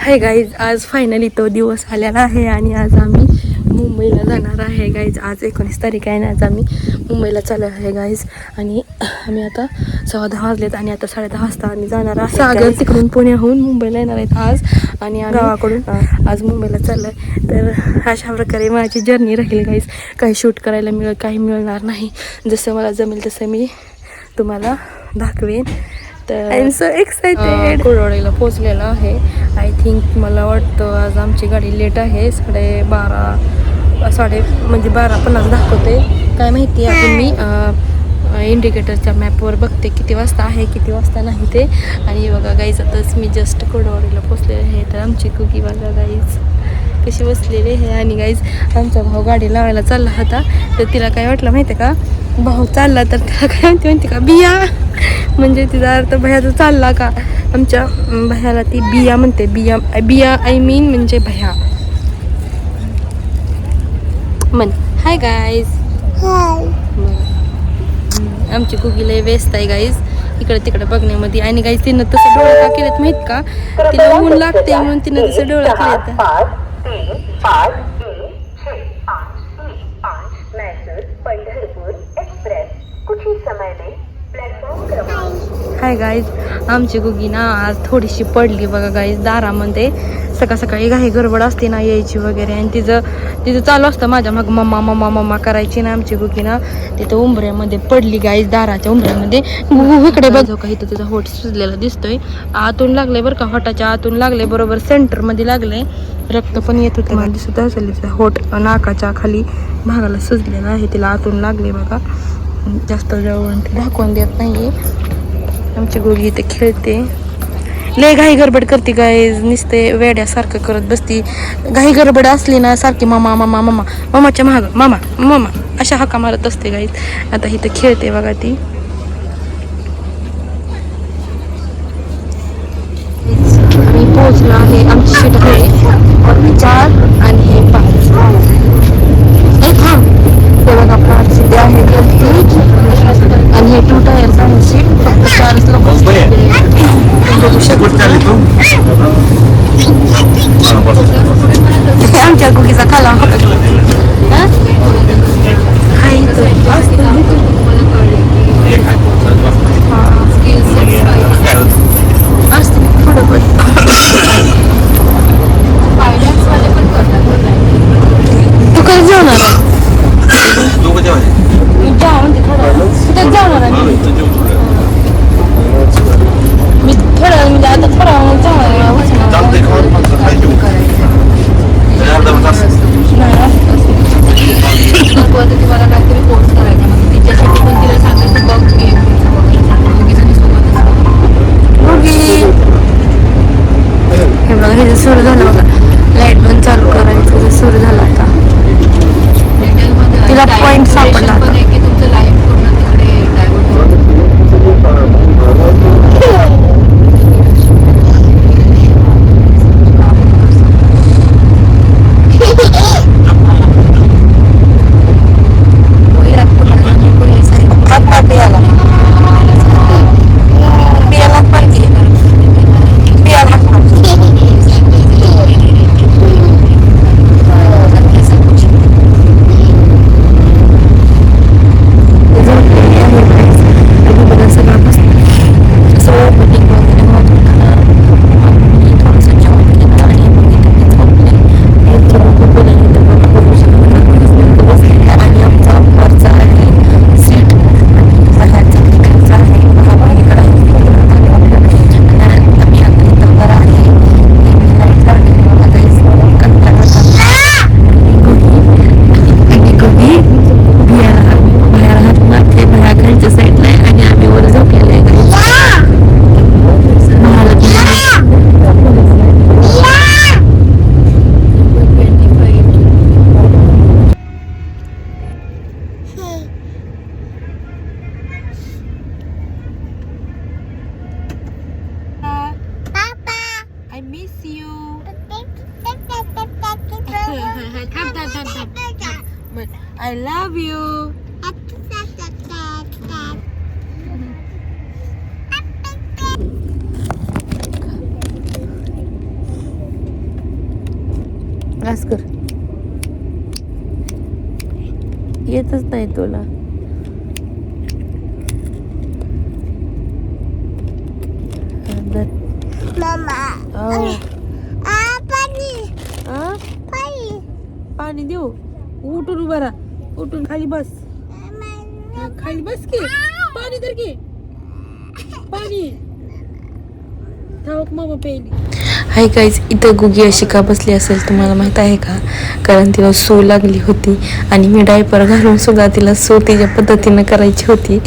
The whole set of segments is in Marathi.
हाय गाईज, आज फायनली तो दिवस आलेला आहे आणि आज आम्ही मुंबईला जाणार आहे गाईज. आज 19 तारीख आहे ना, आज आम्ही मुंबईला चाललो आहे गाईज. आणि आम्ही आता 10:15 वाजलेत आणि आता 10:30 वाजता आम्ही जाणार आहे. सागर तिकडून पुण्याहून मुंबईला येणार आहेत आज आणि गावाकडून आज मुंबईला चाललो आहे. तर अशा प्रकारे माझी जर्नी राहील गाईज. काही शूट करायला काही मिळणार नाही. जसं मला जमेल तसं मी तुम्हाला दाखवेन. तर आय एम सो एक्सायटेड. कुडवाडीला पोचलेला आहे. आय थिंक मला वाटतं आज आमची गाडी लेट आहे. 12:50 दाखवते. काय माहिती अजून मी इंडिकेटरच्या मॅपवर बघते किती वाजता आहे किती वाजता नाही ते. आणि बघा गाईज, आताच मी जस्ट कुडवाडीला पोचलेले आहे. तर आमची कुकी बघा गाईज कशी बसलेली आहे. आणि गाईज आमचा भाऊ गाडी लावायला चालला होता. तर तिला काय वाटलं माहिती आहे का, भाऊ चालला तर तिला काय म्हणते का बिया, म्हणजे तिचा अर्थ भैयाचा चालला का. आमच्या भैयाला ती बिया म्हणते. बिया आय मीन म्हणजे भैया म्हण. Hi guys. आमची कुकीला व्यस्त आहे गाईज इकडे तिकडे बघण्यामध्ये. आणि गाईज तिनं तसं डोळं का केलेत माहीत का, तिला ऊन लागते म्हणून तिनं तसं डोळं केलेत. हाय गाईज, आमची गुगी ना आज थोडीशी पडली बघा गाईज दारामध्ये. सकाळी घाई गडबड असते ना यायची वगैरे, आणि तिचं चालू असतं माझ्या मग मम्मा मम्मा मम्मा करायची ना. आमची गुगी ना तिथं उंबऱ्यामध्ये पडली गाईज, दाराच्या उंबऱ्यामध्ये. इकडे बघ का, इथं तिचा होठ सुजलेला दिसतोय. आतून लागले बरं का, होटाच्या आतून लागले, बरोबर सेंटरमध्ये लागले. रक्त पण येत होतं मला दिसत असेल. तिचा होठ नाकाच्या खाली भागाला सुजलेला आहे. तिला आतून लागले बघा. जास्त जवळून दाखवून देत नाही. आमची गोगी इथे खेळते. लय घाई गडबड करते गाईज, नुसते वेड्यासारखं करत बसती. घाई गडबड असली ना सारखी मामा मामा मामा मामाच्या महाग मामा मामा अशा हाका मारत असते गाईज. आता इथं खेळते बघा ती. आम्ही पोहोचलो आहे. आमची सीट आहे 4 आणि हे 5. ते बघा 5 सीट आहे आणि हे 2 टायर्स आहे सीट. फक्त 4 लोक बघू शकतो. आमच्या गुगीचा खाला असते थोडं. तू कधी जाणार आहे? मी थोडं म्हणजे आता थोडं तुम्हाला काहीतरी कोर्स करायचा, मग तिच्यासाठी पण तिला सांगायचं बघ हे बघा. हे सुरू झालं बघा, लाईट पण चालू करायचं सुरू झालं आता. तिला पॉइंट सापडला आता. तुमचं लाईफ पूर्ण तिकडे I love you. घास कर. येतच नाही तुला. पाणी देऊ. उठून उभा राहा. उठून खाली बस. खाली बस की. पाणी तर घे. पाणी मामा पेली. हाय गाईज, इथं गुगी अशी का बसली असेल तुम्हाला माहित आहे का? कारण तिला सू लागली होती आणि मी डायपर घालून सुद्धा तिला सू तिच्या पद्धतीनं करायची होती.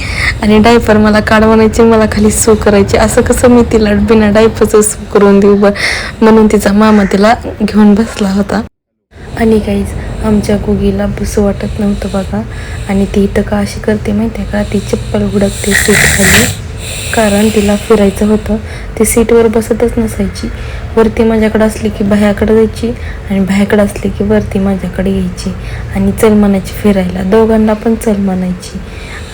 आणि डायपर मला काढवण्याची, मला खाली सू करायची. असं कसं मी तिला बिना डायपरचं सू करून देऊ बरं? म्हणून तिचा मामा तिला घेऊन बसला होता. आणि गाईज आमच्या गुगीला बसू वाटत नव्हतं बघा. आणि ती इथं का अशी करते माहिती आहे का? ती चप्पल हुडकते सीट खाली, कारण तिला फिरायचं होतं. ती सीटवर बसतच नसायची. वरती माझ्याकडे असली की बाह्याकडे जायची आणि बाह्याकडे असली की वरती माझ्याकडे यायची आणि चल म्हणायची फिरायला. दोघांना पण चल म्हणायची.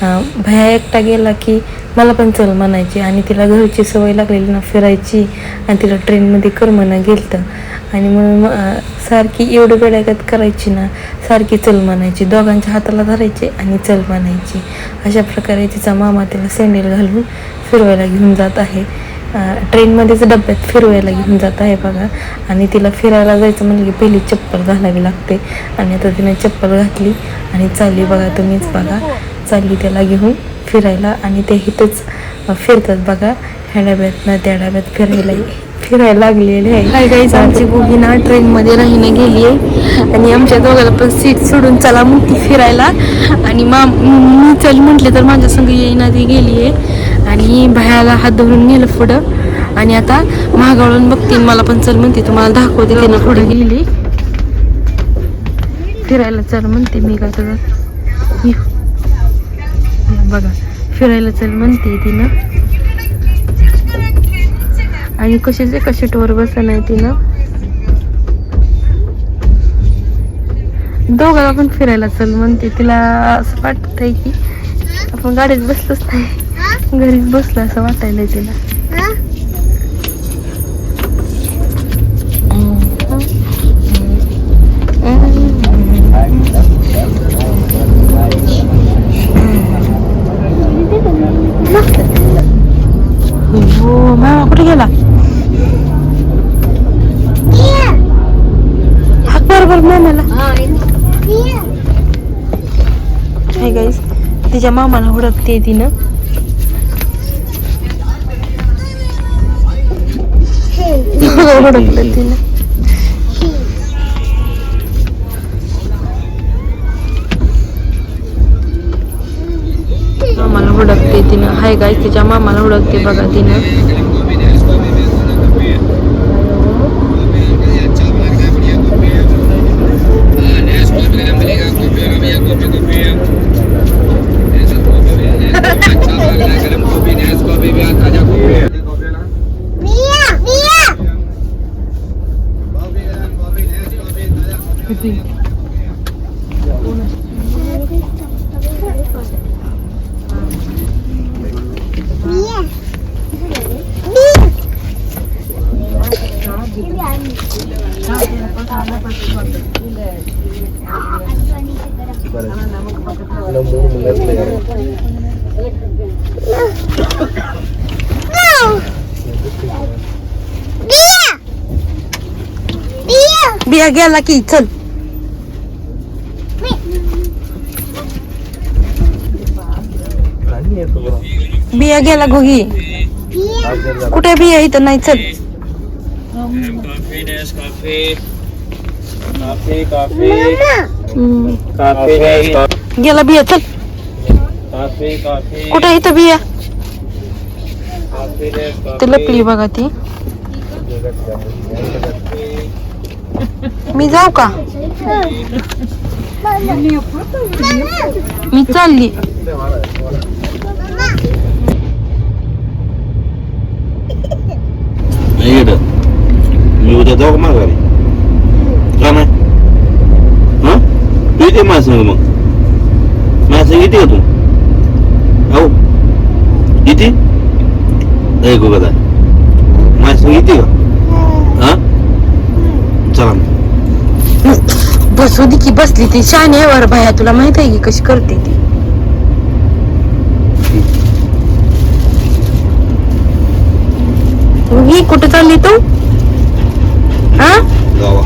बाह्या एकटा गेला की मला पण चल म्हणायची. आणि तिला घरची सवय लागलेली ना फिरायची, आणि तिला ट्रेनमध्ये करमना गेलतं. आणि मग सारखी एवढं बेड्यागत करायची ना, सारखी चल म्हणायची. दोघांच्या हाताला धरायचे आणि चल म्हणायची. अशा प्रकारे तिचा मामा तिला सँडल घालून फिरवायला घेऊन जात आहे. ट्रेनमध्येच डब्यात फिरवायला घेऊन जात आहे बघा. आणि तिला फिरायला जायचं म्हणलं की पहिली चप्पल घालावी लागते. आणि आता तिने चप्पल घातली आणि चालली बघा. तुम्हीच बघा, चालली त्याला घेऊन फिरायला. आणि ते इथंच फिरतात बघा, ह्या डब्यात ना त्या डब्यात फिरायला लागलेले आहे. काय काहीच आमची गुगी ना ट्रेनमध्ये राहीने गेली आहे. आणि आमच्या दोघांना पण सीट सोडून चला मोठी फिरायला. आणि मी चल म्हटले तर माझ्या संग येईना ती गेली आहे. आणि बाह्याला हात धरून नेलं पुढं. आणि आता महागावळून बघते, मला पण चल म्हणते. तुम्हाला दाखवते. तिनं पुढे गेली फिरायला. चल म्हणते मी का तुझं बघा, फिरायला चल म्हणते तिनं. आणि कशाचे कशाटवर बसन आहे तिनं. दोघांना पण फिरायला चल म्हणते. तिला असं वाटत आहे की आपण गाडीत बसलोच नाही, घरीच बसलो असं वाटायला तिला. हो, मामा कुठे गेला? हाक बरोबर मामाला. हाय गाईस, तिच्या मामाला हुडकते तिनं. हुडकलं तिनं. मामाला हुडकते तिनं. हाय गाईस, तिच्या मामाला हुडकते बघा तिनं. बिया गेला की चल. बिया गेला गोगी. कुठे बिया इथं नाही. चल गेला बिया. चल कुठे इथं बिया. ते लपली बघा ती. मी जाऊ का? मी चालली. मी उद्या जाऊ का माघारी? का नाही? हा येते माझ्या संग. मग माझ्या संग येते का तू? हो येते. ऐकू का माझ्या संग येते का? हा चला बसू दे की बसली ती शानेवर बाया तुला माहित आहे की कशी करते ती ही कुठे चालली तू हा गावा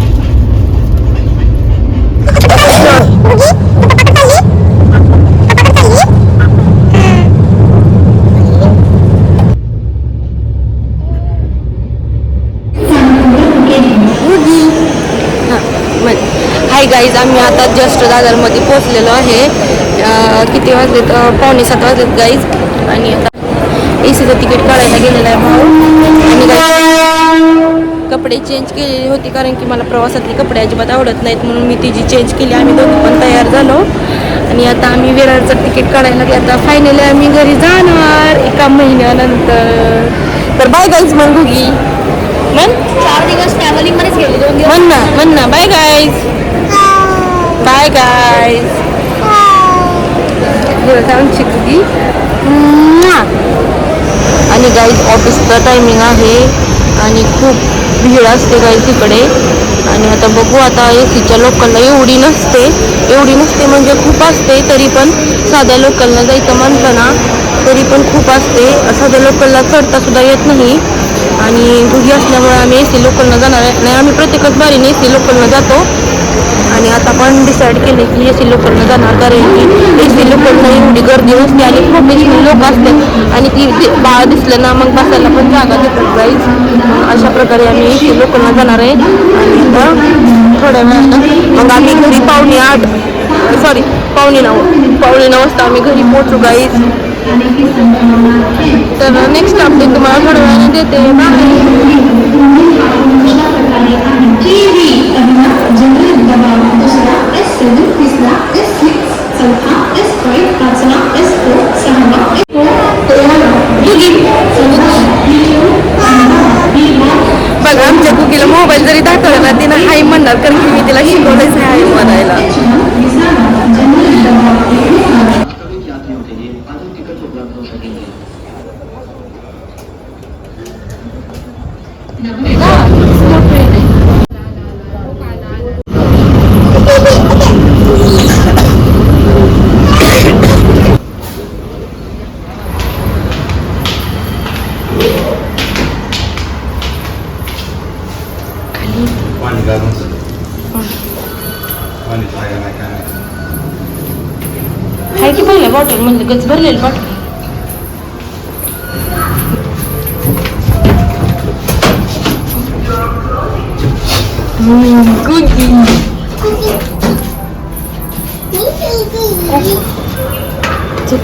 हाय गाईज आम्ही आता जस्ट दादरमध्ये पोहोचलेलो आहे किती वाजलेत 6:45 वाजलेत गाईज आणि आता एसीचं तिकीट काढायला गेलेलं आहे भाऊ आणि कपडे चेंज केलेली होती कारण की मला प्रवासातले कपडे अजिबात आवडत नाहीत म्हणून मी तिची चेंज केली आम्ही दोघी पण तयार झालो आणि आता आम्ही विरारचं तिकीट काढायला आता फायनली आम्ही घरी जाणार 1 महिन्यानंतर तर बाय गाईज मग घुगी म्हण 4 दिवस ट्रॅव्हलिंग मध्येच गेले 2 दिवस म्हण ना बाय गाईज बाय गाईज आमची घुगी आणि गाईज ऑफिसचा टायमिंग आहे आणि खूप भीड असते गाईज तिकडे आणि आता बघू आता एसीच्या लोकलला एवढी नसते म्हणजे खूप असते तरी पण साध्या लोकलला जायचं म्हटलं ना तरी पण खूप असते साध्या लोकलला चढता सुद्धा येत नाही आणि घुगी असल्यामुळे आम्ही एसी लोकलला जाणार नाही आम्ही प्रत्येकच बारीने एसी लोकलला जातो आणि आता पण डिसाईड केले की एसी लोकलला जाणार कारण की एसी लोकलला एवढी गर्दी नसते आणि प्रोफेशनल लोक असतात आणि ती बाळ दिसलं ना मग बसायला पण जागा देतात जाईच अशा प्रकारे आम्ही एसी लोकलला जाणार आहे आणि आता थोड्या वेळानं मग आम्ही घरी 9:30 वाजता आम्ही घरी पोहोचू गाईज तर नेक्स्ट अपडेट तुम्हाला थोड्या वेळाने देते बघा आमच्या कुकीला मोबाईल जरी दाखवला ना तिनं हाय म्हणणार कारण की मी तिला शिकवलंच आहे हाय म्हणायला पाणी काय म्हणतं पाणी खायला नाही काय नाही हाय की पहिल्या बॉटल म्हणजे गच भरलेली बॉटल कुकी चल